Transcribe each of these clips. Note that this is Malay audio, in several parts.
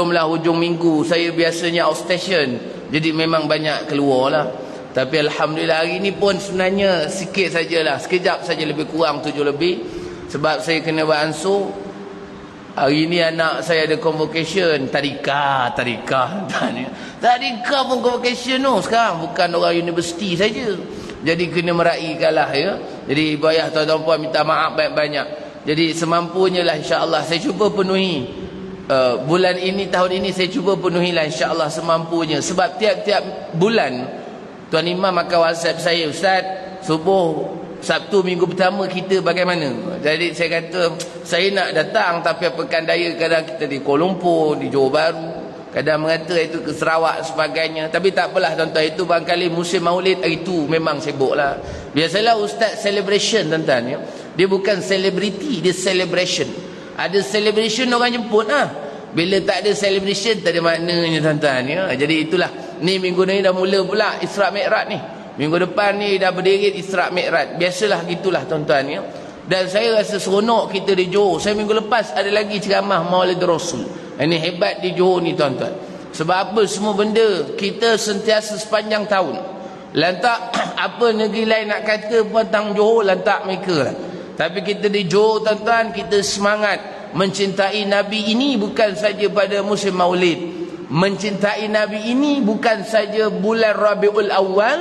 maklumlah hujung minggu saya biasanya outstation, jadi memang banyak keluar lah. Tapi alhamdulillah hari ni pun sebenarnya sikit sajalah, sekejap saja, lebih kurang 7 lebih, sebab saya kena buat ansur. Hari ni anak saya ada convocation tadika pun convocation tu sekarang, bukan orang universiti saja. Jadi kena meraihkan lah ya. Jadi ibu ayah, tuan-tuan puan, minta maaf banyak-banyak. Jadi semampunya lah insya-Allah saya cuba penuhi. Bulan ini, tahun ini saya cuba penuhilah insya-Allah semampunya. Sebab tiap-tiap bulan Tuan Imam akan WhatsApp saya, Ustaz, subuh Sabtu minggu pertama kita bagaimana? Jadi saya kata saya nak datang, tapi pekan daya kadang kita di Kuala Lumpur, di Johor Bahru, kadang mengata itu ke Sarawak sebagainya. Tapi tak apalah tuan-tuan, itu barangkali musim maulid hari itu memang sibuk lah. Biasalah Ustaz celebration tuan-tuan ya. Dia bukan celebrity, dia celebration. Ada celebration orang jemput lah. Bila tak ada celebration tak ada maknanya tuan-tuan ya. Jadi itulah, ni minggu ni dah mula pula Isra Mi'raj ni. Minggu depan ni dah berdiri Isra Mi'raj. Biasalah gitulah tuan-tuan ya. Dan saya rasa seronok kita di Johor. Saya minggu lepas ada lagi ceramah Maulid Rasul. Ini hebat di Johor ni tuan-tuan. Sebab apa? Semua benda kita sentiasa sepanjang tahun. Lantak apa negeri lain nak kata tentang Johor, lantak mereka lah. Tapi kita di Johor tuan-tuan, kita semangat mencintai Nabi ini bukan saja pada musim Maulid. Mencintai Nabi ini bukan saja bulan Rabiul Awal,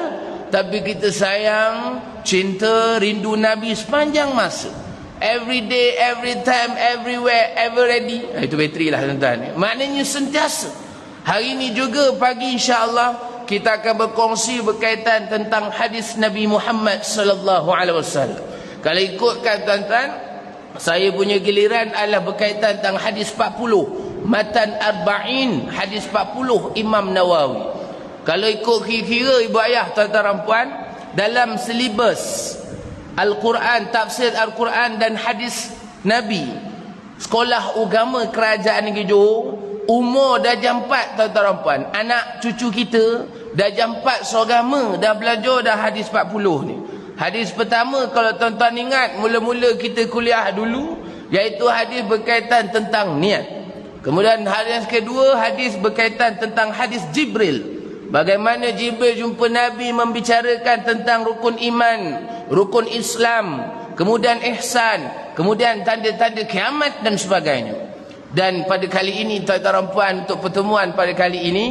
tapi kita sayang, cinta, rindu Nabi sepanjang masa. Every day, every time, everywhere, ever ready. Itu bateri lah tuan-tuan. Maknanya sentiasa. Hari ini juga pagi insya-Allah kita akan berkongsi berkaitan tentang hadis Nabi Muhammad sallallahu alaihi wasallam. Kalau ikutkan tuan-tuan, saya punya giliran adalah berkaitan tentang hadis 40. Matan Arba'in, hadis 40 Imam Nawawi. Kalau ikut kira-kira ibu ayah, tuan-tuan dan puan, dalam silibus Al-Quran, tafsir Al-Quran dan hadis Nabi, sekolah agama kerajaan negeri Johor, umur darjah 4 tuan-tuan dan puan, anak cucu kita darjah 4 seagama dah belajar dah hadis 40 ni. Hadis pertama kalau tuan-tuan ingat, mula-mula kita kuliah dulu, iaitu hadis berkaitan tentang niat. Kemudian hadis kedua, hadis berkaitan tentang hadis Jibril. Bagaimana Jibril jumpa Nabi membicarakan tentang rukun iman, rukun Islam, kemudian ihsan, kemudian tanda-tanda kiamat dan sebagainya. Dan pada kali ini tuan-tuan dan puan, untuk pertemuan pada kali ini,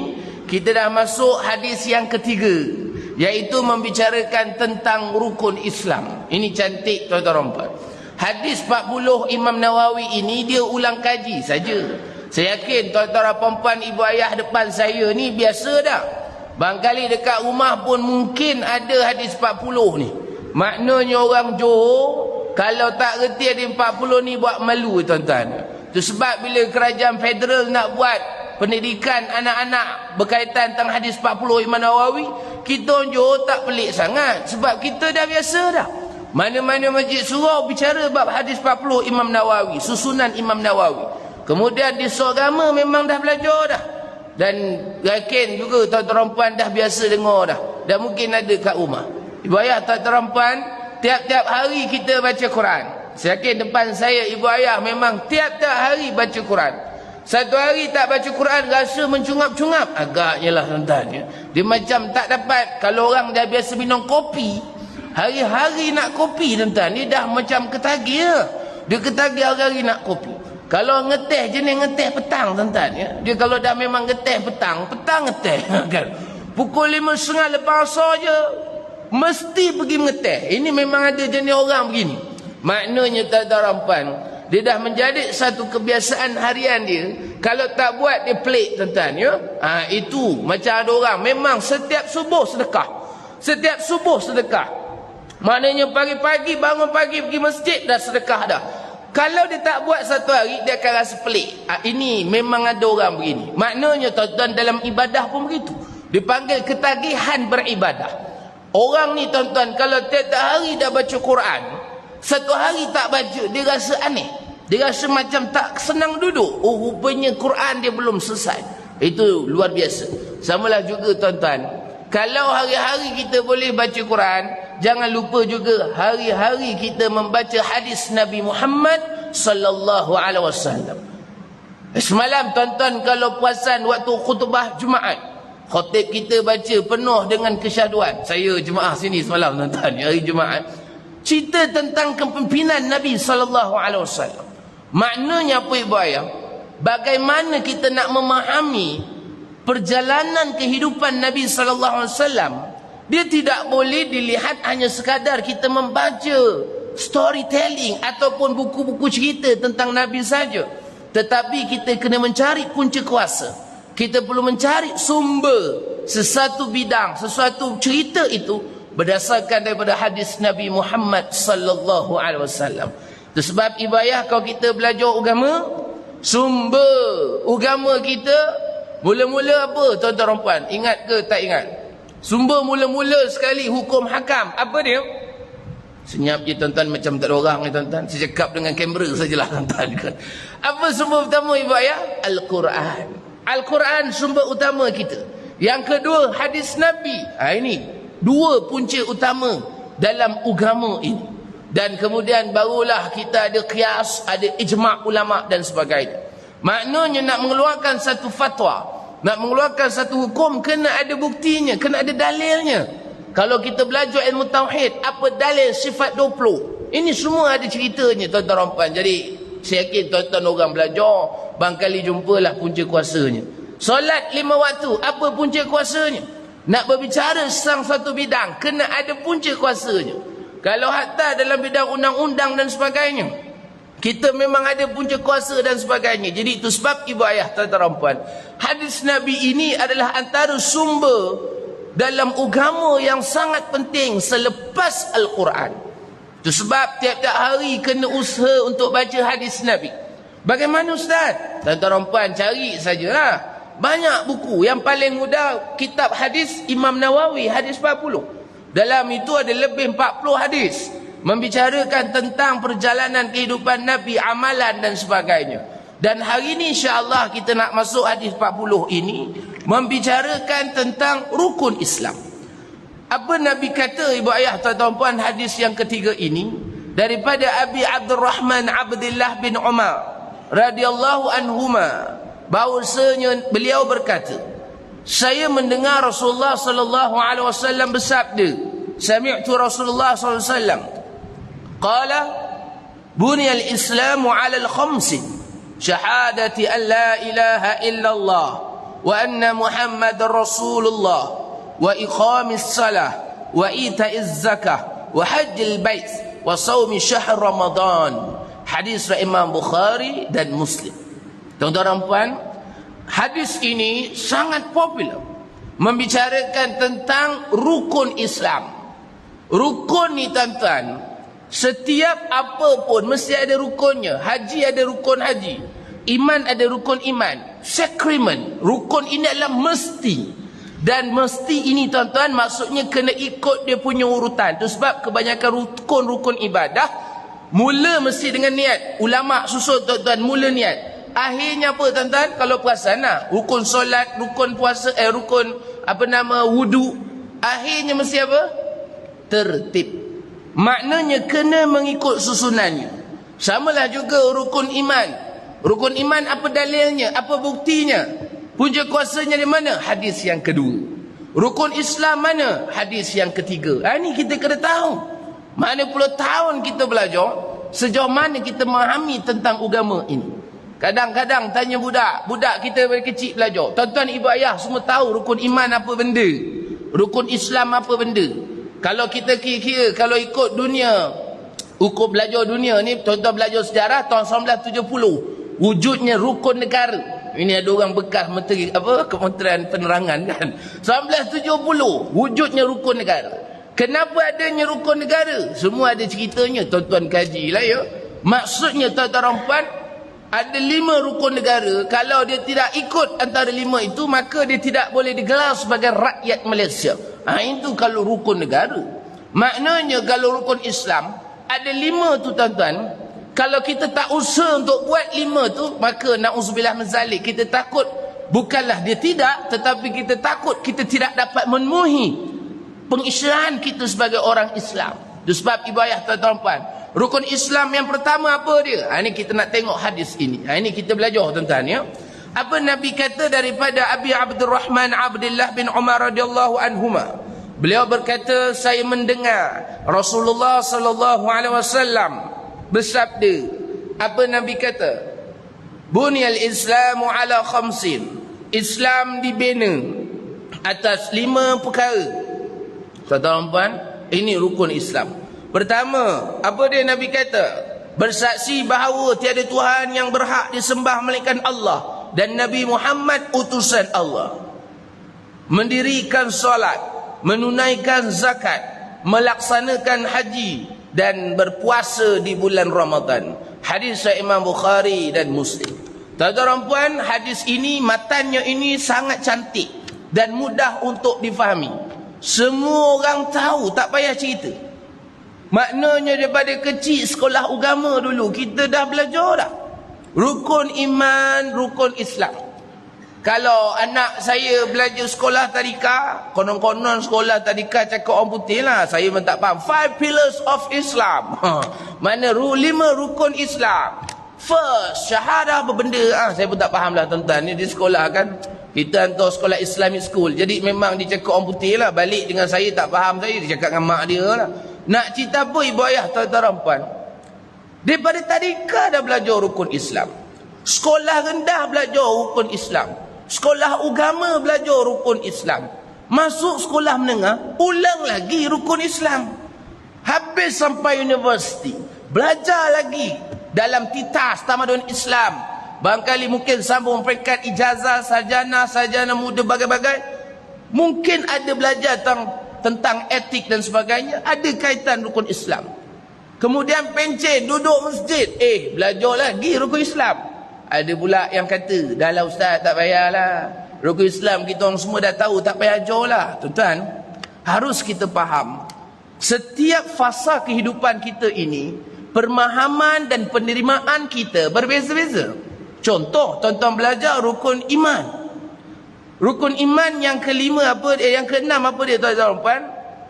kita dah masuk hadis yang ketiga, iaitu membicarakan tentang rukun Islam. Ini cantik tuan-tuan dan puan. Hadis 40 Imam Nawawi ini dia ulang kaji saja. Saya yakin tuan-tuan dan puan, ibu ayah depan saya ni biasa dah. Barangkali dekat rumah pun mungkin ada hadis 40 ni. Maknanya orang Johor kalau tak reti hadis 40 ni buat malu tuan-tuan. Itu sebab bila kerajaan federal nak buat pendidikan anak-anak berkaitan tentang hadis 40 Imam Nawawi, kita orang Johor tak pelik sangat. Sebab kita dah biasa dah. Mana-mana masjid surau bicara bab hadis 40 Imam Nawawi, susunan Imam Nawawi. Kemudian di agama memang dah belajar dah. Dan yakin juga tuan-tuan puan dah biasa dengar dah. Dan mungkin ada kat rumah. Ibu ayah, tuan-tuan puan, tiap-tiap hari kita baca Quran. Saya yakin depan saya ibu ayah memang tiap-tiap hari baca Quran. Satu hari tak baca Quran rasa mencungap-cungap. Agaknya lah tuan-tuan ya. Dia macam tak dapat. Kalau orang dah biasa minum kopi, hari-hari nak kopi tuan-tuan, dia dah macam ketagih. Dia ketagih hari-hari nak kopi. Kalau ngeteh jenis ngeteh petang tuan-tuan ya. Dia kalau dah memang ngeteh petang ngeteh kan. Pukul 5.30 lepas asar je mesti pergi mengeteh. Ini memang ada jenis orang begini. Maknanya tuan-tuan puan, dia dah menjadi satu kebiasaan harian dia. Kalau tak buat dia pelik tuan-tuan ya. Itu macam ada orang memang setiap subuh sedekah. Setiap subuh sedekah. Maknanya pagi-pagi bangun pagi pergi masjid dah sedekah dah. Kalau dia tak buat satu hari, dia akan rasa pelik. Ini memang ada orang begini. Maknanya tuan-tuan dalam ibadah pun begitu. Dipanggil ketagihan beribadah. Orang ni tuan-tuan, kalau tiap hari dah baca Quran, satu hari tak baca, dia rasa aneh. Dia rasa macam tak senang duduk. Oh, rupanya Quran dia belum selesai. Itu luar biasa. Samalah juga tuan-tuan, kalau hari-hari kita boleh baca Quran, jangan lupa juga hari-hari kita membaca hadis Nabi Muhammad sallallahu alaihi wasallam. Semalam tuan-tuan kalau puasan waktu khutbah Jumaat, khatib kita baca penuh dengan kesyahduan. Saya jemaah sini semalam tuan-tuan, hari Jumaat. Cerita tentang kepimpinan Nabi SAW. Maknanya apa ibu ayah? Bagaimana kita nak memahami perjalanan kehidupan Nabi SAW. Dia tidak boleh dilihat hanya sekadar kita membaca storytelling ataupun buku-buku cerita tentang Nabi saja. Tetapi kita kena mencari punca kuasa. Kita perlu mencari sumber sesuatu bidang, sesuatu cerita itu berdasarkan daripada hadis Nabi Muhammad sallallahu alaihi wasallam. Itu sebab ibu ayah kalau kita belajar agama, sumber agama kita mula-mula apa tuan-tuan dan puan? Ingat ke tak ingat? Sumber mula-mula sekali hukum hakam. Apa dia? Senyap je tuan-tuan macam tak ada orang ni tuan-tuan. Saya cakap dengan kamera sajalah tuan-tuan. Apa sumber utama ibu ayah? Al-Quran. Al-Quran sumber utama kita. Yang kedua hadis Nabi. Ini dua punca utama dalam agama ini. Dan kemudian barulah kita ada qiyas, ada ijma' ulama' dan sebagainya. Maknanya nak mengeluarkan satu fatwa, nak mengeluarkan satu hukum, kena ada buktinya, kena ada dalilnya. Kalau kita belajar ilmu tauhid, apa dalil sifat 20? Ini semua ada ceritanya tuan-tuan dan puan. Jadi saya yakin tuan-tuan orang belajar, barangkali jumpalah punca kuasanya. Solat 5 waktu, apa punca kuasanya? Nak berbicara tentang satu bidang, kena ada punca kuasanya. Kalau hatta dalam bidang undang-undang dan sebagainya, kita memang ada punca kuasa dan sebagainya. Jadi itu sebab ibu ayah tuan-tuan dan puan, hadis Nabi ini adalah antara sumber dalam agama yang sangat penting selepas Al-Quran. Itu sebab tiap-tiap hari kena usaha untuk baca hadis Nabi. Bagaimana ustaz? Tuan-tuan dan puan cari sajalah. Banyak buku. Yang paling mudah kitab hadis Imam Nawawi, hadis 40. Dalam itu ada lebih 40 hadis membicarakan tentang perjalanan kehidupan Nabi, amalan dan sebagainya. Dan hari ini insya-Allah kita nak masuk hadis 40 ini, membicarakan tentang rukun Islam. Apa Nabi kata ibu ayah tuan-tuan puan hadis yang ketiga ini daripada Abi Abdurrahman Abdullah bin Umar radhiyallahu anhuma, bahawasanya beliau berkata, saya mendengar Rasulullah sallallahu alaihi wasallam bersabda, sami'tu Rasulullah sallallahu alaihi wasallam qala buniyal islamu 'ala al-khamsin syahadati an la ilaha illallah wa anna muhammadar rasulullah wa iqamis salah wa ita'iz zakah wa hajjil bait wa shaumi syahr ramadan. Hadis riwayat Imam Bukhari dan Muslim. Tuan-tuan dan puan, hadis ini sangat popular membicarakan tentang rukun Islam. Rukun ni tuan-tuan, setiap apa pun mesti ada rukunnya. Haji ada rukun haji, iman ada rukun iman, sacrament, rukun ini adalah mesti. Dan mesti ini tuan-tuan maksudnya kena ikut dia punya urutan. Itu sebab kebanyakan rukun-rukun ibadah mula mesti dengan niat. Ulama susun tuan-tuan, mula niat. Akhirnya apa tuan-tuan? Kalau perasan lah, rukun solat, rukun puasa, rukun wudu, akhirnya mesti apa? Tertib. Maknanya kena mengikut susunannya. Samalah juga rukun iman. Rukun iman apa dalilnya? Apa buktinya? Punca kuasanya di mana? Hadis yang kedua. Rukun Islam mana? Hadis yang ketiga. Ini kita kena tahu. Mana puluh tahun kita belajar, sejauh mana kita memahami tentang agama ini. Kadang-kadang tanya budak kita dari kecil belajar. Tuan-tuan ibu ayah semua tahu rukun iman apa benda, rukun Islam apa benda. Kalau kita kira-kira, kalau ikut dunia, hukum belajar dunia ni, tuan-tuan belajar sejarah tahun 1970, wujudnya rukun negara. Ini ada orang bekas menteri Kementerian Penerangan kan. 1970 wujudnya rukun negara. Kenapa adanya rukun negara? Semua ada ceritanya, tuan-tuan kajilah ya. Maksudnya tuan-tuan puan, ada 5 rukun negara. Kalau dia tidak ikut antara 5 itu, maka dia tidak boleh digelar sebagai rakyat Malaysia. Itu kalau rukun negara. Maknanya kalau rukun Islam ada 5 tu tuan-tuan. Kalau kita tak usaha untuk buat 5 tu, maka na'udzubillah min zalik, kita takut bukanlah dia tidak, tetapi kita takut kita tidak dapat memenuhi pengisyrahan kita sebagai orang Islam. Itu sebab ibu ayah tuan-tuan puan, Rukun Islam yang pertama apa dia? Ini kita nak tengok hadis ini. Ini kita belajar tuan-tuan ya. Apa Nabi kata daripada Abi Abdurrahman Abdullah bin Umar radhiyallahu anhuma. Beliau berkata, saya mendengar Rasulullah sallallahu alaihi wasallam bersabda. Apa Nabi kata? Bunyal Islamu ala khamsin. Islam dibina atas 5 perkara. Tuan-tuan, ini rukun Islam. Pertama, apa dia Nabi kata? Bersaksi bahawa tiada Tuhan yang berhak disembah melainkan Allah dan Nabi Muhammad utusan Allah. Mendirikan solat, menunaikan zakat, melaksanakan haji dan berpuasa di bulan Ramadan. Hadis Imam Bukhari dan Muslim. Tuan-tuan puan, hadis ini matannya ini sangat cantik dan mudah untuk difahami. Semua orang tahu, tak payah cerita. Maknanya daripada kecil sekolah agama dulu kita dah belajar dah. Rukun iman, rukun Islam. Kalau anak saya belajar sekolah tadika, konon-konon sekolah tadika cakap orang putih lah, saya pun tak faham. 5 pillars of Islam. Mana 5 rukun Islam. First, syahadah apa benda? Saya pun tak faham lah tuan-tuan. Ni di sekolah kan. Kita hantar sekolah Islamic school. Jadi memang dia cakap orang putih lah. Balik dengan saya tak faham saya. Dia cakap dengan mak dia lah. Nak cerita apa ibu ayah tuan-tuan puan? Daripada tadika dah belajar rukun Islam. Sekolah rendah belajar rukun Islam. Sekolah agama belajar rukun Islam. Masuk sekolah menengah, ulang lagi rukun Islam. Habis sampai universiti, belajar lagi dalam titas tamadun Islam. Barangkali mungkin sambung peringkat ijazah, sarjana muda bagai-bagai. Mungkin ada belajar tentang etik dan sebagainya, ada kaitan rukun Islam. Kemudian pencen, duduk masjid, belajar lagi rukun Islam. Ada pula yang kata, dah lah ustaz, tak payahlah, rukun Islam kita orang semua dah tahu, tak payah ajar lah. Tuan-tuan, harus kita faham, setiap fasa kehidupan kita ini, pemahaman dan penerimaan kita berbeza-beza. Contoh, tuan-tuan belajar rukun iman. Rukun iman yang kelima apa dia? Yang keenam apa dia tuan-tuan puan?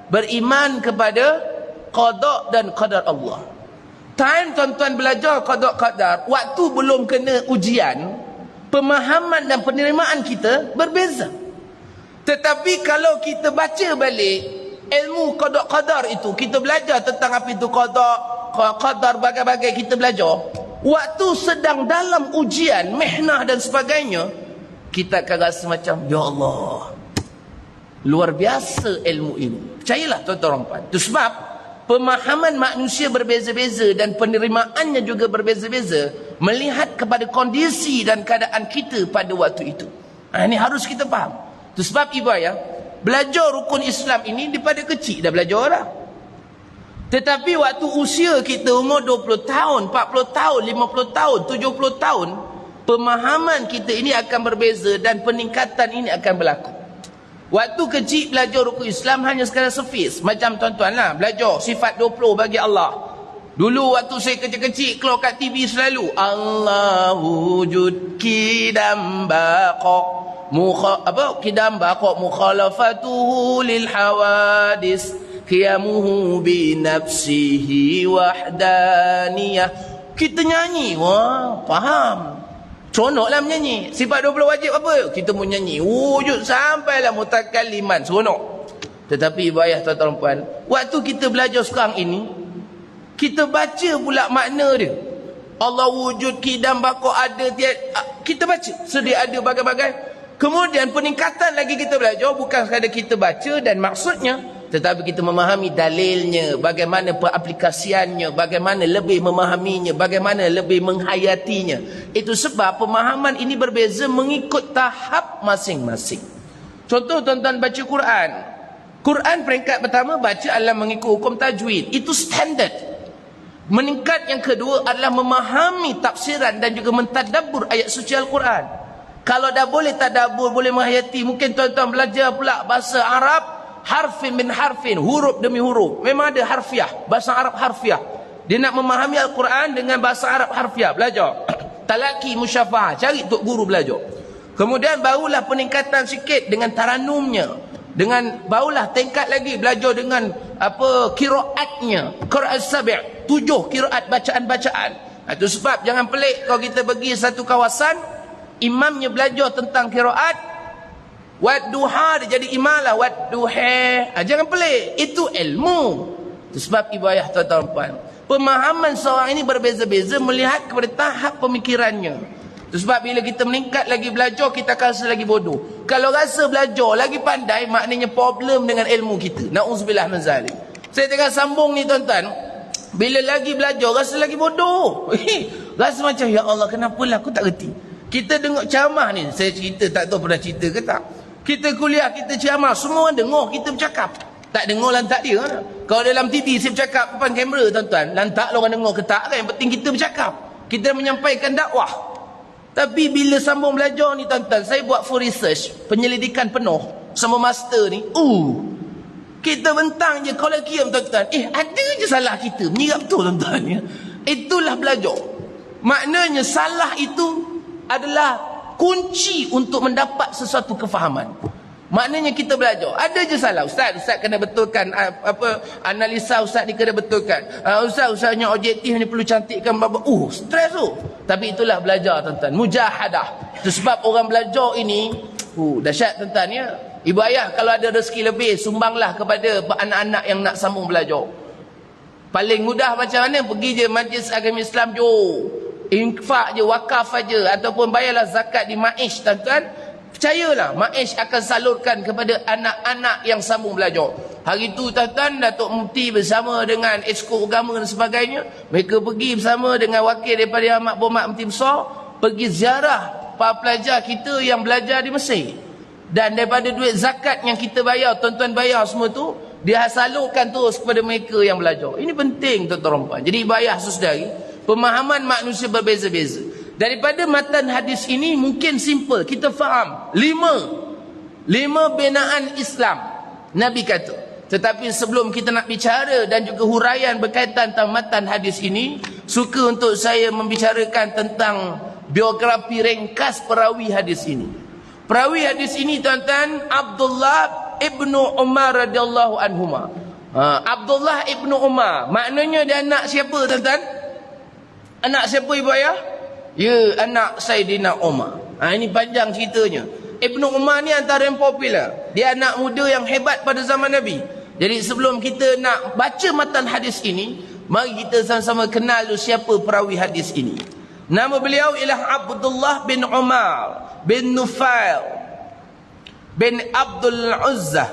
Beriman kepada qada dan qadar Allah. Time tuan-tuan belajar qada qadar, waktu belum kena ujian, pemahaman dan penerimaan kita berbeza. Tetapi kalau kita baca balik ilmu qada qadar itu, kita belajar tentang apa itu qada qadar, bagai-bagai kita belajar. Waktu sedang dalam ujian, mihnah dan sebagainya, kita akan rasa macam, ya Allah, luar biasa ilmu ini. Percayalah tuan-tuan puan. Itu sebab pemahaman manusia berbeza-beza dan penerimaannya juga berbeza-beza melihat kepada kondisi dan keadaan kita pada waktu itu. Ini harus kita faham. Itu sebab ibu ayah, belajar rukun Islam ini daripada kecil dah belajar dah. Tetapi waktu usia kita umur 20 tahun, 40 tahun, 50 tahun, 70 tahun, pemahaman kita ini akan berbeza dan peningkatan ini akan berlaku. Waktu kecil belajar rukun Islam hanya sekadar surface. Macam tuan-tuan lah, belajar sifat 20 bagi Allah. Dulu waktu saya kecil-kecil keluar kat TV selalu, Allah wujud kidam baqa kidam baqa mukhalafatuhu lil hawadis qiyamuhu bi nafsihi wahdaniyah. Kita nyanyi, wah faham. Seronoklah menyanyi. Sifat 20 wajib apa? Kita mau nyanyi. Wujud sampailah mutakalliman. Seronok. Tetapi ibu ayah tuan-tuan puan, waktu kita belajar sekarang ini, kita baca pula makna dia. Allah wujud kidam baqa ada kita baca. Sedia ada bagai-bagai. Kemudian peningkatan lagi kita belajar, bukan sekadar kita baca dan maksudnya, tetapi kita memahami dalilnya, bagaimana peraplikasiannya, bagaimana lebih memahaminya, bagaimana lebih menghayatinya. Itu sebab pemahaman ini berbeza mengikut tahap masing-masing. Contoh tuan-tuan baca Quran. Quran peringkat pertama baca adalah mengikut hukum tajwid. Itu standard. Meningkat yang kedua adalah memahami tafsiran dan juga mentadabbur ayat suci Al-Quran. Kalau dah boleh tadabbur, boleh menghayati, mungkin tuan-tuan belajar pula bahasa Arab, harfin min harfin, huruf demi huruf. Memang ada harfiah, bahasa Arab harfiah. Dia nak memahami Al-Quran dengan bahasa Arab harfiah, belajar. Talaki musyafah, cari tok guru belajar. Kemudian barulah peningkatan sikit dengan taranumnya. Dengan barulah tingkat lagi belajar dengan apa qiraatnya, qiraat sabi', 7 qiraat bacaan-bacaan. Itu sebab jangan pelik kalau kita pergi satu kawasan, imamnya belajar tentang qiraat, wadduha dia jadi imam lah, wadduha. Jangan pelik, itu ilmu. Itu sebab ibu ayah tuan-tuan puan, pemahaman seorang ini berbeza-beza melihat kepada tahap pemikirannya. Itu sebab bila kita meningkat lagi belajar, kita akan rasa lagi bodoh. Kalau rasa belajar lagi pandai, maknanya problem dengan ilmu kita. Na'udzubillah min zalik. Saya tengah sambung ni tuan-tuan, bila lagi belajar rasa lagi bodoh. Rasa macam, ya Allah, kenapalah aku tak reti. Kita dengar ceramah ni, saya cerita, tak tahu pernah cerita ke tak. Kita kuliah, kita ceramah, semua orang dengar kita bercakap. Tak dengar lantak dia. Kalau dalam TV saya bercakap depan kamera tuan-tuan, lantak orang dengar ke tak kan, yang penting kita bercakap. Kita menyampaikan dakwah. Tapi bila sambung belajar ni tuan-tuan, saya buat full research, penyelidikan penuh sama master ni. Kita bentang je kolegium tuan-tuan. Ada je salah kita. Menyirap betul tuan-tuan ya. Itulah belajar. Maknanya salah itu adalah kunci untuk mendapat sesuatu kefahaman. Maknanya kita belajar. Ada je salah. Ustaz kena betulkan analisa ustaz ni kena betulkan. Ustaznya objektif ni perlu cantikkan. Stres tu. Tapi itulah belajar tuan-tuan. Mujahadah. Itu sebab orang belajar ini dahsyat tuan-tuan ya. Ibu ayah kalau ada rezeki lebih, sumbanglah kepada anak-anak yang nak sambung belajar. Paling mudah macam mana? Pergi je Majlis Agama Islam Johor. Infak je, wakaf aja, ataupun bayarlah zakat di Maish tuan-tuan. Percayalah, Maish akan salurkan kepada anak-anak yang sambung belajar. Hari tu tuan-tuan, Datuk Mufti bersama dengan Esko Agama dan sebagainya, mereka pergi bersama dengan wakil daripada Amat Berhormat Mufti Besar, pergi ziarah para pelajar kita yang belajar di Mesir. Dan daripada duit zakat yang kita bayar, tuan-tuan bayar semua tu, dia salurkan terus kepada mereka yang belajar. Ini penting tuan-tuan puan. Jadi bayar saudari, pemahaman manusia berbeza-beza. Daripada matan hadis ini mungkin simple, kita faham 5 binaan Islam Nabi kata. Tetapi sebelum kita nak bicara dan juga huraian berkaitan tentang matan hadis ini, suka untuk saya membicarakan tentang biografi ringkas perawi hadis ini. Perawi hadis ini tuan-tuan, Abdullah ibnu Umar radhiyallahu anhuma. Abdullah ibnu Umar, maknanya dia anak siapa tuan-tuan? Anak siapa ibu ayah? Ya, anak Saidina Umar. Ini panjang ceritanya. Ibnu Umar ni antara yang popular. Dia anak muda yang hebat pada zaman Nabi. Jadi sebelum kita nak baca matan hadis ini, mari kita sama-sama kenal dulu siapa perawi hadis ini. Nama beliau ialah Abdullah bin Umar bin Nufail bin Abdul Uzzah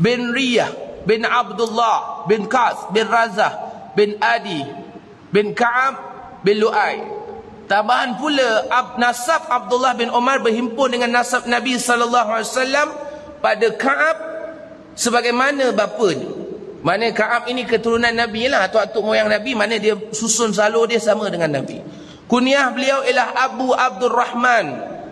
bin Riyah bin Abdullah bin Qas bin Razah bin Adi bin Ka'ab bin Lu'ay. Tambahan pula nasab Abdullah bin Umar berhimpun dengan nasab Nabi SAW pada Ka'ab sebagaimana bapanya. Mana Ka'ab ini keturunan Nabi lah, atuk-atuk moyang Nabi, mana dia susun salur dia sama dengan Nabi. Kunyah beliau ialah Abu Abdurrahman,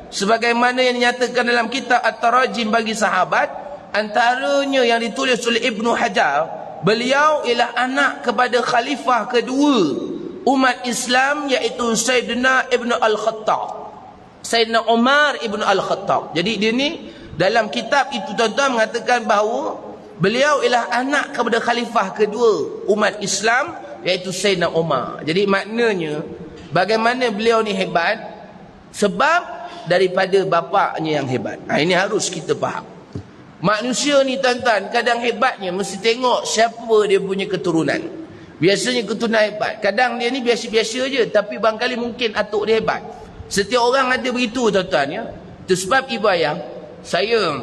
sebagaimana yang dinyatakan dalam kitab At-Tarajim bagi sahabat. Antaranya yang ditulis oleh Ibnu Hajar, beliau ialah anak kepada khalifah kedua umat Islam, iaitu Sayyidina Ibnu Al-Khattab, Sayyidina Umar Ibnu Al-Khattab. Jadi dia ni dalam kitab itu tuan-tuan mengatakan bahawa beliau ialah anak kepada khalifah kedua umat Islam, iaitu Sayyidina Umar. Jadi maknanya bagaimana beliau ni hebat sebab daripada bapaknya yang hebat. Ini harus kita faham. Manusia ni tuan-tuan kadang hebatnya mesti tengok siapa dia punya keturunan. Biasanya keturunan hebat. Kadang dia ni biasa-biasa je, tapi barangkali mungkin atuk dia hebat. Setiap orang ada begitu tuan-tuan ya. Itu sebab ibu ayah, saya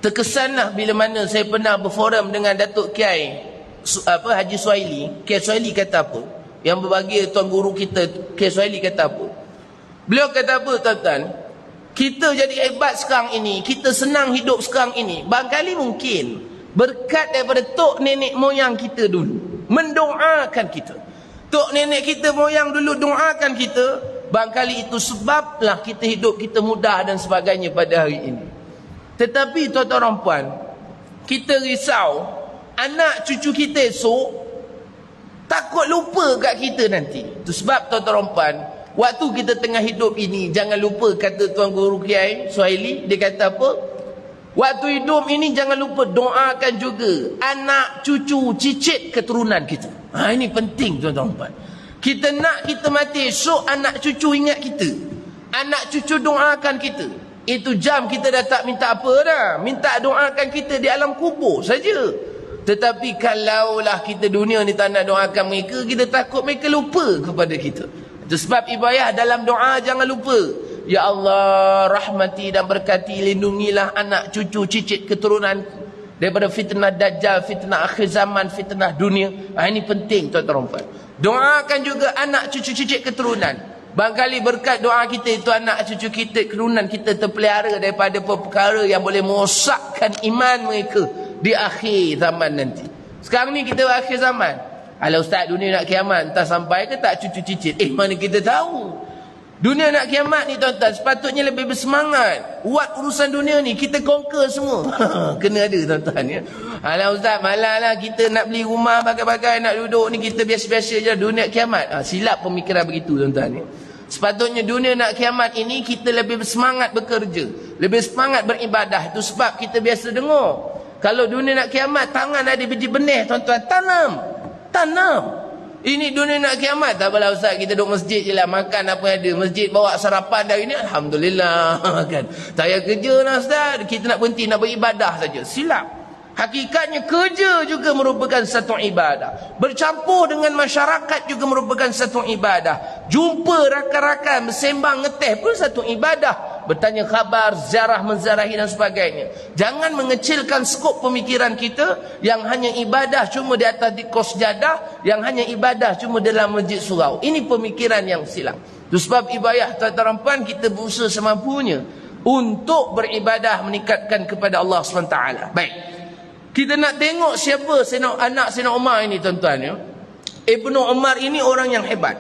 terkesanlah bila mana saya pernah berforum dengan Datuk Kiai Haji Suhaili. Kiai Suhaili kata apa? Yang berbagi tuan guru kita, Kiai Suhaili kata apa? Beliau kata apa tuan-tuan? Kita jadi hebat sekarang ini, kita senang hidup sekarang ini, barangkali mungkin berkat daripada tok nenek moyang kita dulu mendoakan kita. Tok nenek kita moyang dulu doakan kita, barangkali itu sebablah kita hidup kita mudah dan sebagainya pada hari ini. Tetapi tuan-tuan puan, kita risau anak cucu kita esok takut lupa kat kita nanti. Itu sebab tuan-tuan puan, waktu kita tengah hidup ini, jangan lupa kata Tuan Guru Kiai Suhaili, dia kata apa? Waktu hidup ini jangan lupa doakan juga anak, cucu, cicit keturunan kita. Ini penting tuan-tuan. Kita nak kita mati esok, anak cucu ingat kita. Anak cucu doakan kita. Itu jam kita dah tak minta apa dah. Minta doakan kita di alam kubur saja. Tetapi kalaulah kita dunia ni tak nak doakan mereka, kita takut mereka lupa kepada kita. Itu sebab ibadah dalam doa jangan lupa. Ya Allah, rahmati dan berkati, lindungilah anak cucu cicit keturunan daripada fitnah dajjal, fitnah akhir zaman, fitnah dunia. Ini penting tuan-tuan. Doakan juga anak cucu cicit keturunan. Barangkali berkat doa kita itu anak cucu kita keturunan kita terpelihara daripada perkara yang boleh merosakkan iman mereka di akhir zaman nanti. Sekarang ni kita akhir zaman. Alah ustaz, dunia nak kiamat entah sampai ke tak cucu cicit. Mana kita tahu. Dunia nak kiamat ni tuan-tuan, sepatutnya lebih bersemangat. Buat urusan dunia ni, kita conquer semua. Kena ada tuan-tuan ya. Alah ustaz, malah lah kita nak beli rumah bagai-bagai, nak duduk ni kita biasa-biasa je. Dunia kiamat. Silap pemikiran begitu tuan-tuan ya. Sepatutnya dunia nak kiamat ini kita lebih bersemangat bekerja, lebih semangat beribadah. Itu sebab kita biasa dengar, kalau dunia nak kiamat, tangan ada biji benih tuan-tuan, tanam. Ini dunia nak kiamat. Tak apalah ustaz, kita duduk masjid je lah, makan apa yang ada. Masjid bawa sarapan dah ini, alhamdulillah kan. Tak payah kerja lah ustaz, kita nak berhenti nak beribadah saja. Silap. Hakikatnya kerja juga merupakan satu ibadah. Bercampur dengan masyarakat juga merupakan satu ibadah. Jumpa rakan-rakan, bersembang, ngeteh pun satu ibadah. Bertanya khabar, ziarah, menziarahi dan sebagainya. Jangan mengecilkan skop pemikiran kita yang hanya ibadah cuma di atas di kos jadah, yang hanya ibadah cuma dalam masjid surau. Ini pemikiran yang silap. Itu sebab ibadah tuan-tuan kita berusaha semampunya untuk beribadah meningkatkan kepada Allah SWT. Baik. Kita nak tengok siapa anak Sayyidina Umar ini tuan-tuan ya. Ibnu Umar ini orang yang hebat.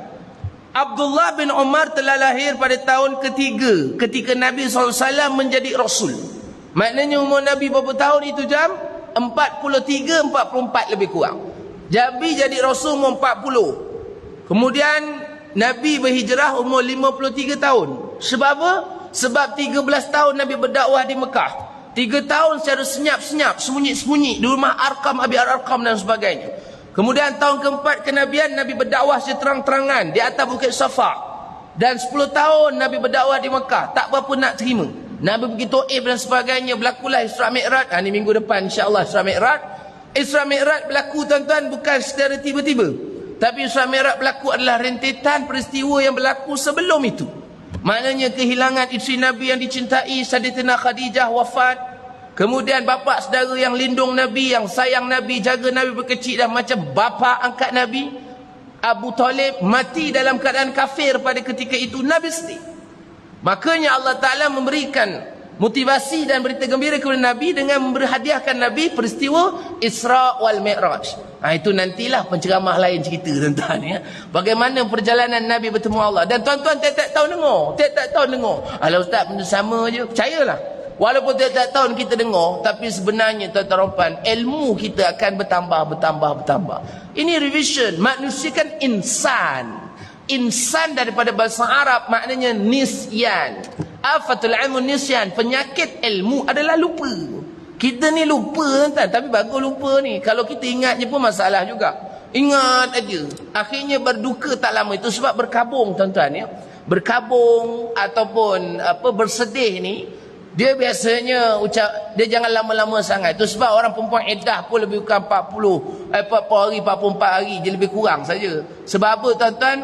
Abdullah bin Umar telah lahir pada tahun ketiga ketika Nabi SAW menjadi Rasul. Maknanya umur Nabi berapa tahun itu jam? 43, 44 lebih kurang. Jadi Rasul umur 40. Kemudian Nabi berhijrah umur 53 tahun. Sebab apa? Sebab 13 tahun Nabi berdakwah di Mekah. 3 tahun secara senyap-senyap, sembunyi-sembunyi di rumah Arkam, Abi Arkam dan sebagainya. Kemudian tahun keempat kenabian Nabi berdakwah seterang-terangan di atas Bukit Safa. Dan 10 tahun Nabi berdakwah di Mekah, tak berapa nak terima. Nabi pergi Taif dan sebagainya, berlakulah Isra Mi'raj. Ini minggu depan insya-Allah Isra Mi'raj. Isra Mi'raj berlaku tuan-tuan bukan secara tiba-tiba. Tapi Isra Mi'raj berlaku adalah rentetan peristiwa yang berlaku sebelum itu. Maknanya kehilangan isteri Nabi yang dicintai, Sayyidatina Khadijah wafat. Kemudian bapa saudara yang lindung Nabi, yang sayang Nabi, jaga Nabi berkecil dan macam bapa angkat Nabi, Abu Talib, mati dalam keadaan kafir pada ketika itu. Nabi sedih. Makanya Allah Ta'ala memberikan motivasi dan berita gembira kepada Nabi dengan memberhadiahkan Nabi peristiwa Isra wal Mi'raj. Itu nantilah penceramah lain cerita tuan-tuan ya. Bagaimana perjalanan Nabi bertemu Allah. Dan tuan-tuan tiap-tiap tahun dengar. Alah ustaz, benda sama je. Percayalah. Walaupun tiap-tiap tahun kita dengar, tapi sebenarnya tuan-tuan, ilmu kita akan bertambah. Ini revision. Manusia kan insan. Insan daripada bahasa Arab maknanya nisyan. Afatul ilmu nisyan. Penyakit ilmu adalah lupa. Kita ni lupa tuan, tapi bagus lupa ni. Kalau kita ingatnya pun masalah juga. Ingat aja. Akhirnya berduka tak lama. Itu sebab berkabung tuan-tuan ya. Berkabung ataupun bersedih ni, dia biasanya dia jangan lama-lama sangat. Itu sebab orang perempuan iddah pun lebih kurang 40 hari, 44 hari je, lebih kurang saja. Sebab apa tuan-tuan?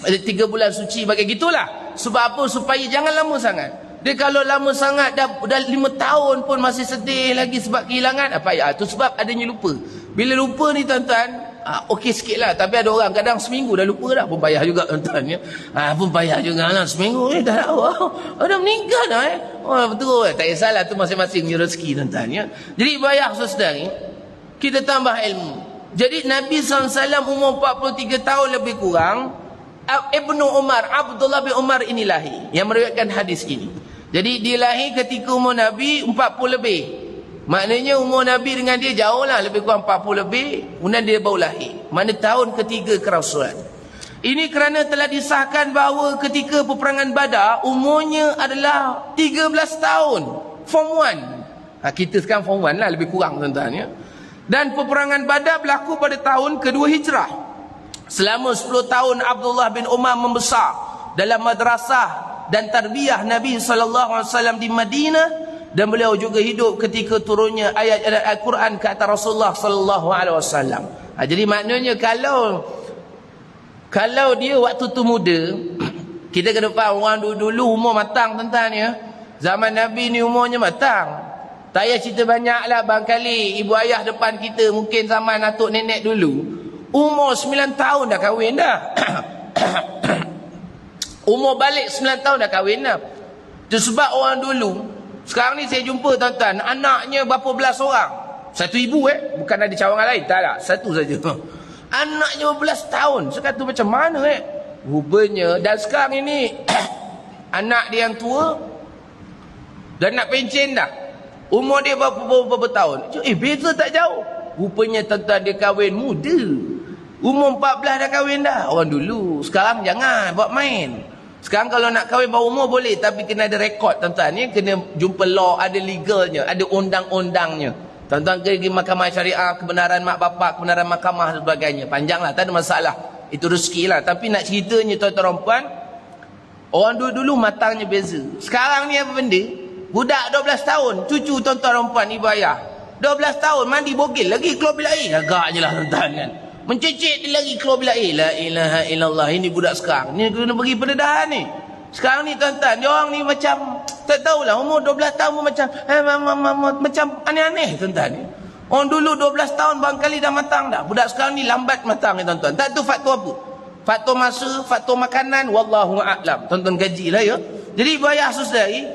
3 bulan suci bagi gitulah. Sebab apa? Supaya jangan lama sangat. Dia kalau lama sangat dah 5 tahun pun masih sedih lagi sebab kehilangan, apa ya? Itu sebab adanya lupa. Bila lupa ni tuan-tuan, okey sikit lah. Tapi ada orang kadang seminggu dah lupa dah. Pun payah juga tuan-tuan ya. Pun payah juga lah. Seminggu ni dah dah meninggal dah betul. Tak kisahlah, tu masing-masing rezeki tuan-tuan ya. Jadi bayar saudara, kita tambah ilmu. Jadi Nabi SAW umur 43 tahun lebih kurang. Ibnu Umar, Abdullah bin Umar ini lahir yang meriwayatkan hadis ini. Jadi dia lahir ketika umur Nabi 40 lebih. Maknanya umur Nabi dengan dia jauh lah, lebih kurang 40 lebih. Kemudian dia baru lahir. Mana tahun ketiga kerasulan. Ini kerana telah disahkan bahawa ketika peperangan Badar umurnya adalah 13 tahun. Form 1. Kita sekarang form 1 lah, lebih kurang tuan-tuan ya. Dan peperangan Badar berlaku pada tahun kedua hijrah. Selama 10 tahun Abdullah bin Umar membesar dalam madrasah dan tarbiyah Nabi SAW di Madinah, dan beliau juga hidup ketika turunnya ayat-ayat Al-Quran ke atas Rasulullah SAW. Jadi maknanya kalau dia waktu tu muda, kita ke depan orang dulu umur matang tuan-tuan ya. Zaman Nabi ni umurnya matang. Tak payah cerita banyak lah, barangkali ibu ayah depan kita mungkin zaman atuk nenek dulu umur 9 tahun dah kahwin dah. Umur balik 9 tahun dah kahwin dah. Itu sebab orang dulu, sekarang ni saya jumpa tuan-tuan, anaknya berapa belas orang. Satu ibu bukan ada cawangan lain, tak lah, satu saja. Anaknya berbelas tahun. Saya kata macam mana rupanya. Dan sekarang ini anak dia yang tua dan nak pencen dah. Umur dia berapa tahun. Beza tak jauh. Rupanya tuan-tuan dia kahwin muda. Umur 14 dah kahwin dah. Orang dulu. Sekarang jangan buat main. Sekarang kalau nak kahwin bawah umur boleh, tapi kena ada rekod tuan-tuan ni, kena jumpa law, ada legalnya, ada undang-undangnya. Tuan-tuan pergi mahkamah syariah, kebenaran mak bapak, kebenaran mahkamah dan sebagainya. Panjanglah, tak ada masalah. Itu rezeki lah. Tapi nak ceritanya tuan-tuan perempuan, orang dulu matangnya beza. Sekarang ni apa benda? Budak 12 tahun, cucu tuan-tuan perempuan, ibu ayah. 12 tahun mandi bogil lagi keluar bilik air. Agak je lah tuan-tuan kan. Mencecek dia lagi keluar bilik air. La ilaha illallah. Ini budak sekarang ni kena pergi pendedahan ni. Sekarang ni tuan-tuan, dia orang ni macam tak tahulah, umur 12 tahun pun macam aneh-aneh tuan-tuan ni. Orang dulu 12 tahun barangkali dah matang dah. Budak sekarang ni lambat matang ni tuan-tuan. Tak tahu faktor apa. Faktor masa, faktor makanan, wallahu a'lam. Tuan-tuan kajilah ya. Jadi ibu ayah saudari,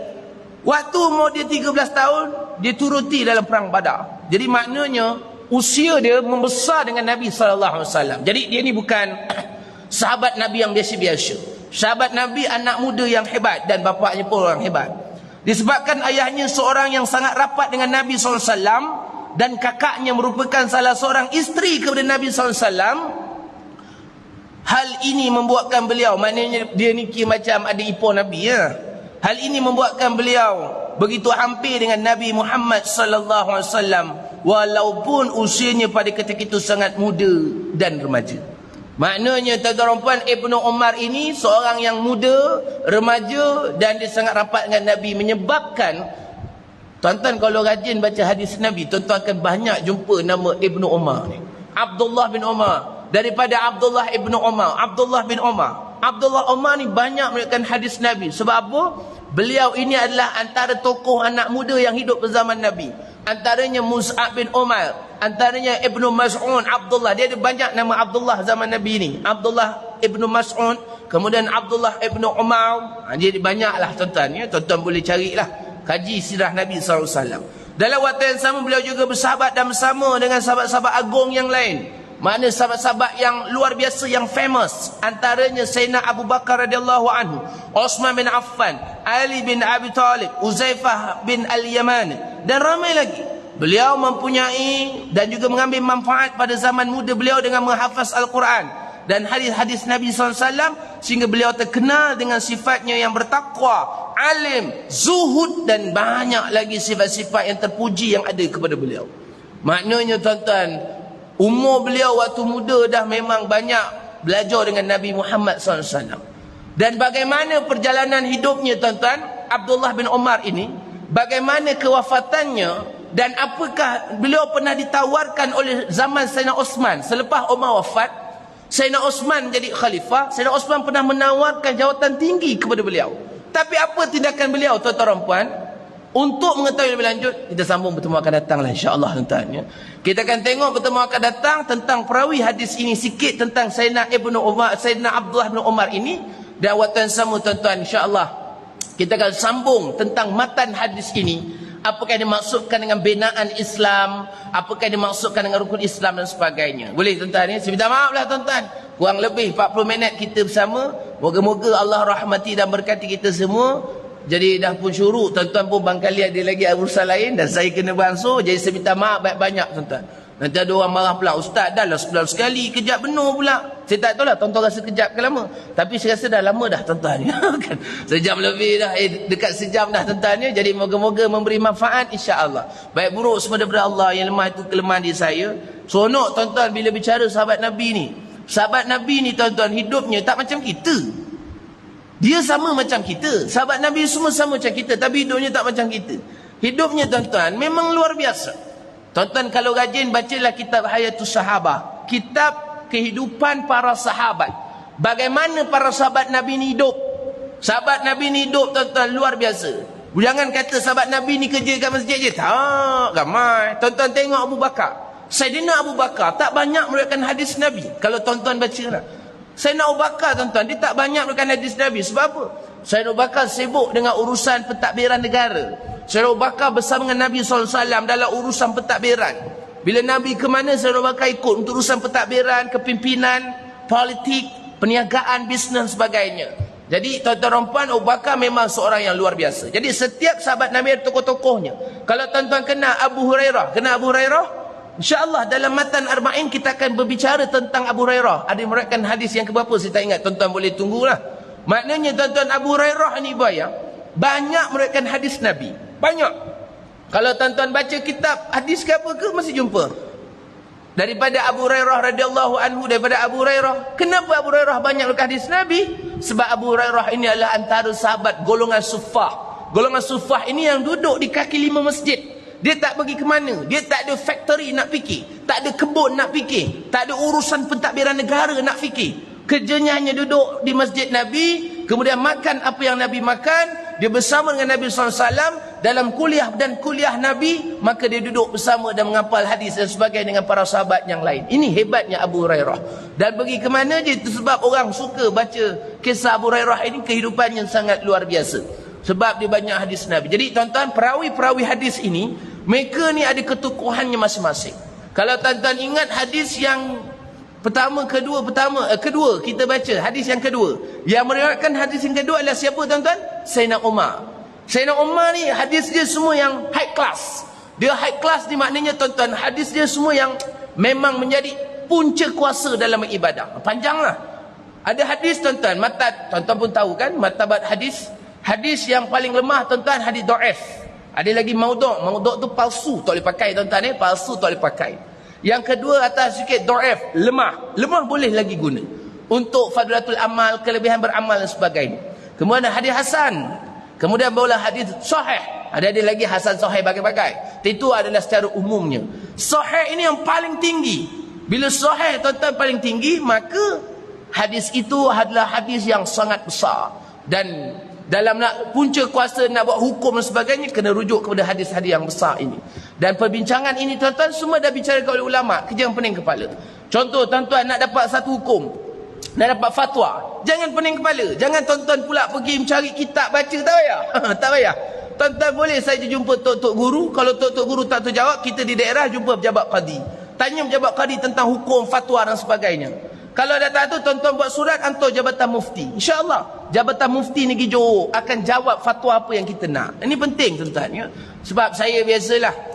waktu umur dia 13 tahun, dia turuti dalam perang Badar. Jadi maknanya usia dia membesar dengan Nabi SAW. Jadi dia ni bukan sahabat Nabi yang biasa-biasa. Sahabat Nabi anak muda yang hebat, dan bapaknya pun orang hebat. Disebabkan ayahnya seorang yang sangat rapat dengan Nabi SAW, dan kakaknya merupakan salah seorang isteri kepada Nabi SAW. Hal ini membuatkan beliau, maknanya dia ni macam ada ipar Nabi ya. Hal ini membuatkan beliau begitu hampir dengan Nabi Muhammad SAW, walaupun usianya pada ketika itu sangat muda dan remaja. Maknanya tuan-tuan puan, Ibnu Umar ini seorang yang muda, remaja, dan dia sangat rapat dengan Nabi, menyebabkan tuan-tuan kalau rajin baca hadis Nabi, tuan-tuan akan banyak jumpa nama Ibnu Umar ni. Abdullah bin Umar, daripada Abdullah Ibnu Umar, Abdullah bin Umar. Abdullah Umar ni banyak meriwayatkan hadis Nabi. Sebab apa? Beliau ini adalah antara tokoh anak muda yang hidup bersama Nabi. Antaranya Mus'ab bin Umar, antaranya Ibnu Mas'ud, Abdullah. Dia ada banyak nama Abdullah zaman Nabi ni. Abdullah Ibnu Mas'ud, kemudian Abdullah Ibnu Umar. Jadi banyaklah tuan-tuan ya. Tuan-tuan boleh carilah, kaji sirah Nabi SAW. Dalam waktu yang sama beliau juga bersahabat dan bersama dengan sahabat-sahabat agung yang lain. Mana sahabat-sahabat yang luar biasa, yang famous. Antaranya Sayyidina Abu Bakar radhiyallahu anhu, Utsman bin Affan, Ali bin Abi Talib, Uzaifah bin Al-Yaman, dan ramai lagi. Beliau mempunyai dan juga mengambil manfaat pada zaman muda beliau dengan menghafaz Al-Quran dan hadis-hadis Nabi SAW, sehingga beliau terkenal dengan sifatnya yang bertakwa, alim, zuhud, dan banyak lagi sifat-sifat yang terpuji yang ada kepada beliau. Maknanya tuan-tuan, umur beliau waktu muda dah memang banyak belajar dengan Nabi Muhammad SAW. Dan bagaimana perjalanan hidupnya tuan-tuan, Abdullah bin Umar ini, bagaimana kewafatannya, dan apakah beliau pernah ditawarkan oleh zaman Sayyidina Osman. Selepas Umar wafat, Sayyidina Osman jadi khalifah. Sayyidina Osman pernah menawarkan jawatan tinggi kepada beliau. Tapi apa tindakan beliau tuan-tuan puan? Untuk mengetahui lebih lanjut, kita sambung pertemuan akan datang lah, insya-Allah tuan-tuan ya. Kita akan tengok pertemuan akan datang tentang perawi hadis ini, sikit tentang Sayyidina Ibnu Umar, Sayyidina Abdullah bin Umar ini. Dan waktu yang sama tuan-tuan, insya-Allah kita akan sambung tentang matan hadis ini. Apakah yang dimaksudkan dengan binaan Islam, apakah yang dimaksudkan dengan rukun Islam dan sebagainya. Boleh tuan-tuan ya? Saya minta maaf lah tuan-tuan, kurang lebih 40 minit kita bersama. Moga-moga Allah rahmati dan berkati kita semua. Jadi dah pun syuruk, tuan-tuan pun barangkali ada lagi urusan lain dan saya kena beransur. Jadi saya minta maaf banyak-banyak tuan-tuan. Nanti ada orang marah pula, ustaz dah lah sebulan sekali, kejap benar pula. Saya tak tahu lah tuan-tuan rasa kejap ke lama. Tapi saya rasa dah lama dah tuan-tuan. Kan? Sejam lebih dah, dekat sejam dah tuan-tuan. Jadi moga-moga memberi manfaat insya-Allah. Baik buruk semua daripada Allah, yang lemah itu kelemahan diri saya. Seronok tuan-tuan bila bicara sahabat Nabi ni. Sahabat Nabi ni tuan-tuan, hidupnya tak macam kita. Dia sama macam kita. Sahabat Nabi semua sama macam kita, tapi hidupnya tak macam kita. Hidupnya tuan-tuan memang luar biasa. Tuan-tuan kalau rajin bacalah kitab Hayatus Sahabah, kitab kehidupan para sahabat. Bagaimana para sahabat Nabi ni hidup. Sahabat Nabi ni hidup tuan-tuan luar biasa. Jangan kata sahabat Nabi ni kerja kat masjid je. Tak, ramai. Tuan-tuan tengok Abu Bakar. Sayyidina Abu Bakar tak banyak meriwayatkan hadis Nabi. Kalau tuan-tuan baca lah. Sayyidina Abu Bakar tuan-tuan, dia tak banyak meriwayatkan hadis Nabi. Sebab apa? Sayyidina Abu Bakar sibuk dengan urusan pentadbiran negara. Sayyidina Abu Bakar bersama dengan Nabi SAW dalam urusan pentadbiran. Bila Nabi ke mana, Sayyidina Abu Bakar ikut untuk urusan pentadbiran, kepimpinan, politik, perniagaan, bisnes sebagainya. Jadi tuan-tuan perempuan, Abu Bakar memang seorang yang luar biasa. Jadi setiap sahabat Nabi ada tokoh-tokohnya. Kalau tuan-tuan kenal Abu Hurairah, InsyaAllah dalam matan Arba'in kita akan berbicara tentang Abu Hurairah. Ada meriwayatkan hadis yang keberapa saya tak ingat, tuan-tuan boleh tunggulah. Maknanya tuan-tuan, Abu Hurairah ni banyak meriwayatkan hadis Nabi. Banyak. Kalau tuan-tuan baca kitab hadis ke apa ke, masih jumpa. Daripada Abu Hurairah radhiyallahu anhu, daripada Abu Hurairah. Kenapa Abu Hurairah banyak meriwayatkan hadis Nabi? Sebab Abu Hurairah ini adalah antara sahabat golongan Suffah. Golongan Suffah ini yang duduk di kaki 5 masjid. Dia tak pergi ke mana. Dia tak ada factory nak fikir. Tak ada kebun nak fikir. Tak ada urusan pentadbiran negara nak fikir. Kerjanya hanya duduk di masjid Nabi. Kemudian makan apa yang Nabi makan. Dia bersama dengan Nabi SAW dalam kuliah dan kuliah Nabi. Maka dia duduk bersama dan menghafal hadis dan sebagainya dengan para sahabat yang lain. Ini hebatnya Abu Hurairah. Dan pergi ke mana je, itu sebab orang suka baca kisah Abu Hurairah ini. Kehidupannya sangat luar biasa. Sebab dia banyak hadis Nabi. Jadi tuan-tuan, perawi-perawi hadis ini, mereka ni ada ketukuhannya masing-masing. Kalau tuan-tuan ingat hadis yang kedua kita baca hadis yang kedua. Yang meriwayatkan hadis yang kedua adalah siapa tuan-tuan? Sayyidina Umar. Sayyidina Umar ni hadis dia semua yang high class. Dia high class ni maknanya tuan-tuan, hadis dia semua yang memang menjadi punca kuasa dalam ibadah. Panjanglah. Ada hadis tuan-tuan, tuan-tuan pun tahu kan, martabat hadis. Hadis yang paling lemah tuan-tuan, hadis dhaif. Ada lagi maudhu'. Maudhu' tu palsu, tak boleh pakai tuan-tuan, palsu tak boleh pakai. Yang kedua atas sikit dhaif, lemah. Lemah boleh lagi guna untuk fadlatul amal, kelebihan beramal dan sebagainya. Kemudian hadis hasan. Kemudian barulah hadis sahih. Ada lagi hasan sahih bagai-bagai. Itu adalah secara umumnya. Sahih ini yang paling tinggi. Bila sahih tuan-tuan paling tinggi, maka hadis itu adalah hadis yang sangat besar. Dan dalam nak punca kuasa nak buat hukum dan sebagainya, kena rujuk kepada hadis-hadis yang besar ini. Dan perbincangan ini tuan-tuan semua dah bicarakan oleh ulama, kerja yang pening kepala. Contoh tuan-tuan nak dapat satu hukum, nak dapat fatwa, jangan pening kepala. Jangan tuan-tuan pula pergi mencari kitab baca, tak payah. Tak payah. Tuan-tuan boleh saja jumpa tok-tok guru. Kalau tok-tok guru tak terjawab, kita di daerah jumpa pejabat qadi. Tanya pejabat qadi tentang hukum, fatwa dan sebagainya. Kalau dah tak tahu, tuan-tuan buat surat, hantar Jabatan Mufti. InsyaAllah Jabatan Mufti Negeri Johor akan jawab fatwa apa yang kita nak. Ini penting tuan-tuan ya. Sebab saya biasalah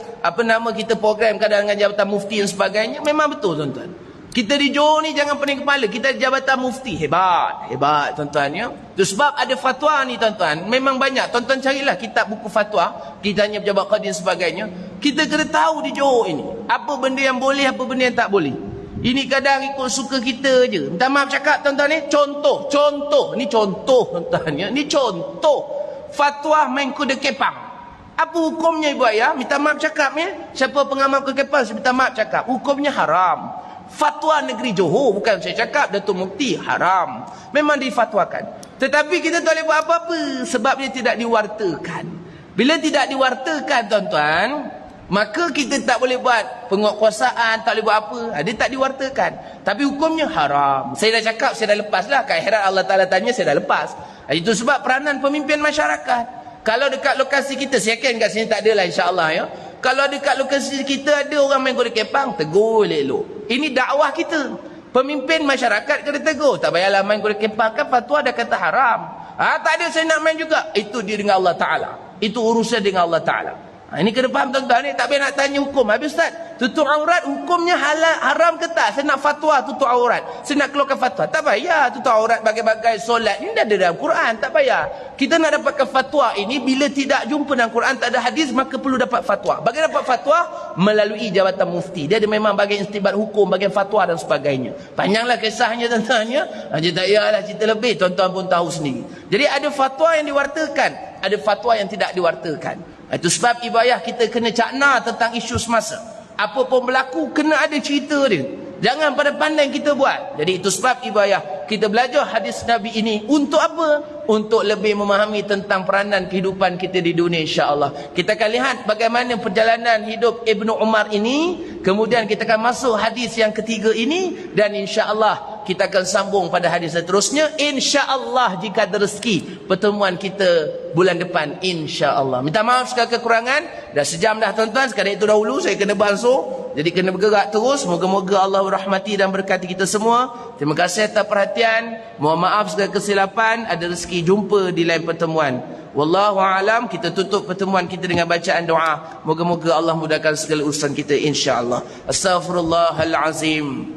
kita program kadang dengan Jabatan Mufti dan sebagainya. Memang betul tuan-tuan. Kita di Johor ni jangan pening kepala. Kita di Jabatan Mufti. Hebat tuan-tuan ya. Itu sebab ada fatwa ni tuan-tuan. Memang banyak. Tuan-tuan carilah kitab buku fatwa. Kita tanya pejabat qadi dan sebagainya. Kita kena tahu di Johor ini apa benda yang boleh, apa benda yang tak boleh. Ini kadang ikut suka kita je. Minta maaf cakap tuan-tuan ni. Contoh. Ni contoh tuan-tuan ya. Ni contoh. Fatwa main kuda kepang. Apa hukumnya ibu ayah? Minta maaf cakap ya. Siapa pengamal kuda kepang, saya minta maaf cakap. Hukumnya haram. Fatwa negeri Johor. Bukan saya cakap Datuk Mufti. Haram. Memang difatwakan. Tetapi kita tak boleh buat apa-apa. Sebab dia tidak diwartakan. Bila tidak diwartakan tuan-tuan, maka kita tak boleh buat penguatkuasaan, tak boleh buat apa. Dia tak diwartakan. Tapi hukumnya haram. Saya dah cakap, saya dah lepas lah. Ke akhirat Allah Ta'ala tanya, saya dah lepas. Itu sebab peranan pemimpin masyarakat. Kalau dekat lokasi kita, saya yakin kat sini tak ada lah insyaAllah ya. Kalau dekat lokasi kita ada orang main kuda kepang, tegur elok. Ini dakwah kita. Pemimpin masyarakat kena tegur. Tak payahlah main kuda kepang, kan fatwa dah kata haram. Tak ada saya nak main juga. Itu dia dengan Allah Ta'ala. Itu urusan dengan Allah Ta'ala. Ini kena faham tuan-tuan ni. Tak payah nak tanya hukum. Habis Ustaz, tutup aurat hukumnya halal, haram ke tak? Saya nak fatwa tutup aurat. Saya nak keluarkan fatwa. Tak payah tutup aurat bagai-bagai solat. Ini dah ada dalam Quran. Tak payah. Kita nak dapatkan fatwa ini bila tidak jumpa dalam Quran, tak ada hadis, maka perlu dapat fatwa. Bagaimana dapat fatwa? Melalui jabatan mufti. Dia ada memang bagian istibat hukum, bagian fatwa dan sebagainya. Panjanglah kisahnya tuan-tuan ya. Tak payahlah cerita lebih. Tuan-tuan pun tahu sendiri. Jadi ada fatwa yang diwartakan, ada fatwa yang tidak diwartakan. Itu sebab ibu ayah kita kena cakna tentang isu semasa. Apa pun berlaku, kena ada cerita dia. Jangan pada pandai kita buat. Jadi itu sebab ibu ayah kita belajar hadis Nabi ini. Untuk apa? Untuk lebih memahami tentang peranan kehidupan kita di dunia, insya-Allah. Kita akan lihat bagaimana perjalanan hidup Ibnu Umar ini. Kemudian kita akan masuk hadis yang ketiga ini. Dan insya-Allah kita akan sambung pada hadis seterusnya. InsyaAllah jika ada rezeki pertemuan kita bulan depan, insya-Allah. Minta maaf segala kekurangan. Dah sejam dah tuan-tuan. Sekarang itu dahulu saya kena basuh. Jadi kena bergerak terus. Moga-moga Allah rahmati dan berkati kita semua. Terima kasih atas perhatian. Mohon maaf segala kesilapan. Ada rezeki jumpa di lain pertemuan. Wallahu a'lam. Kita tutup pertemuan kita dengan bacaan doa. Moga-moga Allah mudahkan segala urusan kita, insya-Allah. Astaghfirullahalazim.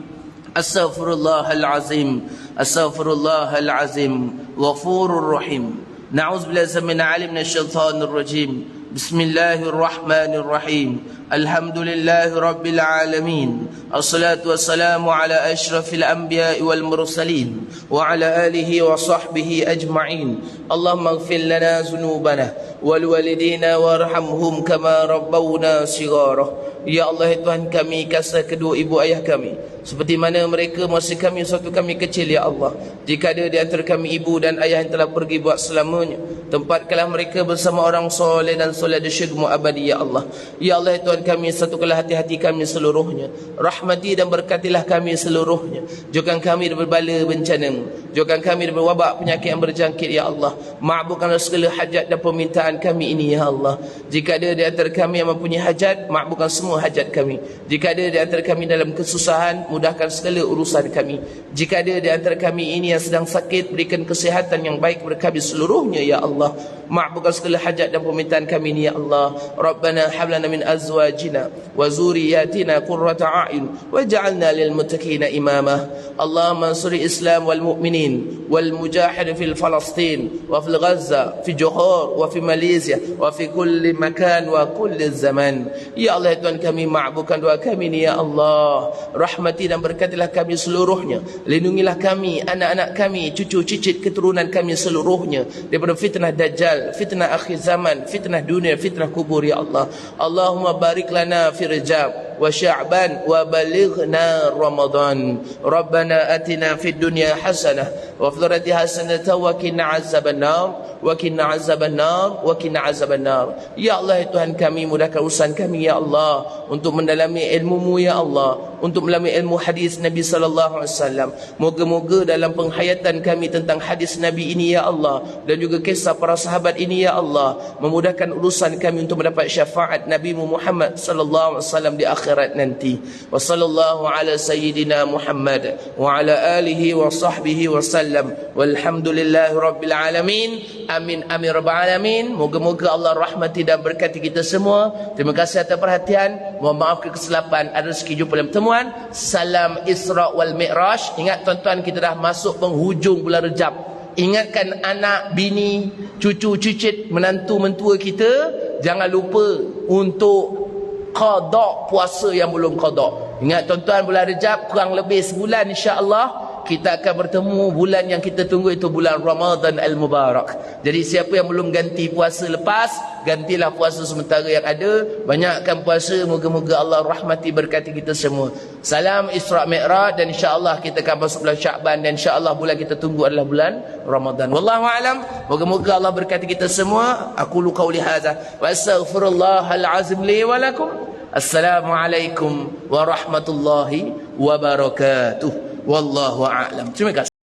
Astaghfirullahalazim. Astaghfirullahalazim. Ghafurur rahim. Na'udzubillahi minash shaitanir rajim. Bismillahirrahmanirrahim. Alhamdulillahi rabbil alamin. Assalatu wassalamu ala asyrafil anbiya'i wal mursalin wa ala alihi wa sahbihi ajma'in. Allahumma ighfir lana dhunubana wal walidina warhamhum kama rabbawna shighara. Ya Allah, Tuhan kami, kasih kedua ibu ayah kami seperti mana mereka masa kami suatu kami kecil, ya Allah. Jika ada di antara kami ibu dan ayah yang telah pergi buat selamanya, tempatkanlah mereka bersama orang soleh dan soleh di syurga abadi, ya Allah. Ya Allah, Tuhan kami, satukanlah hati-hati kami seluruhnya. Rahmati dan berkatilah kami seluruhnya. Jauhkan kami dari berbala bencana. Jauhkan kami dari wabak penyakit yang berjangkit, ya Allah. Makbulkanlah segala hajat dan permintaan kami ini, ya Allah. Jika ada di antara kami yang mempunyai hajat, makbulkan semua hajat kami. Jika ada di antara kami dalam kesusahan, mudahkan segala urusan kami. Jika ada di antara kami ini yang sedang sakit, berikan kesihatan yang baik kepada kami seluruhnya, ya Allah. Makbulkan segala hajat dan permintaan kami ini, ya Allah. Rabbana hablana min azwajina wa zuriyatina qurrata a'yun waj'alna lil muttaqina imama. Allahumma ansur Islam wal mu'minin wal mujahid fil Palestin wa fil Gaza fi Johor wa fi Malaysia wa fi kulli makan wa kulli zaman. Ya Allah, Tuhan kami, makbulkan doa kami ini, ya Allah. Rahmati dan berkatilah kami seluruhnya. Lindungilah kami, anak-anak kami, cucu cicit keturunan kami seluruhnya daripada fitnah dajjal, fitnah akhir zaman, fitnah dunia, fitnah kubur, ya Allah. Allahumma barik lana fi Rajab wa Sya'ban wa balighna Ramadan. Rabbana atina fid dunya hasanah wa fil akhirati hasanah wa qina azabannar wa qina azabannar wa qina azabannar. Ya Allah, Tuhan kami, mudahkan urusan kami, ya Allah, untuk mendalami ilmu-Mu, ya Allah, untuk mendalami ilmu hadis Nabi sallallahu alaihi wasallam. Moga-moga dalam penghayatan kami tentang hadis Nabi ini, ya Allah, dan juga kisah para sahabat ini, ya Allah, memudahkan urusan kami untuk mendapat syafaat Nabi Muhammad sallallahu alaihi wasallam di akhirat nanti. Wa sallallahu ala sayyidina Muhammad wa ala alihi wa sahbihi wa sallam. Walhamdulillahi rabbil alamin. Amin amin rabbal alamin. Moga-moga Allah rahmati dan berkati kita semua. Terima kasih atas perhatian. Mohon maaf kesilapan. Ada rezeki jumpa dalam pertemuan. Salam Isra wal Mi'raj. Ingat tuan-tuan, kita dah masuk penghujung bulan Rejab. Ingatkan anak, bini, cucu, cicit, menantu, mentua kita, jangan lupa untuk qada puasa yang belum qada. Ingat tuan-tuan, bulan Rejab kurang lebih sebulan, insya-Allah kita akan bertemu. Bulan yang kita tunggu itu bulan Ramadan Al-Mubarak. Jadi siapa yang belum ganti puasa lepas, gantilah puasa sementara yang ada. Banyakkan puasa. Moga-moga Allah rahmati berkati kita semua. Salam Isra Mi'raj. Dan insya-Allah kita akan masuk bulan Sya'ban. Dan insya-Allah bulan kita tunggu adalah bulan Ramadan. Wallahu a'lam. Moga-moga Allah berkati kita semua. Aqulu qawli hadza wa astaghfirullahal azim li wa lakum. Assalamualaikum warahmatullahi wabarakatuh. Wallahu a'lam. Terima kasih.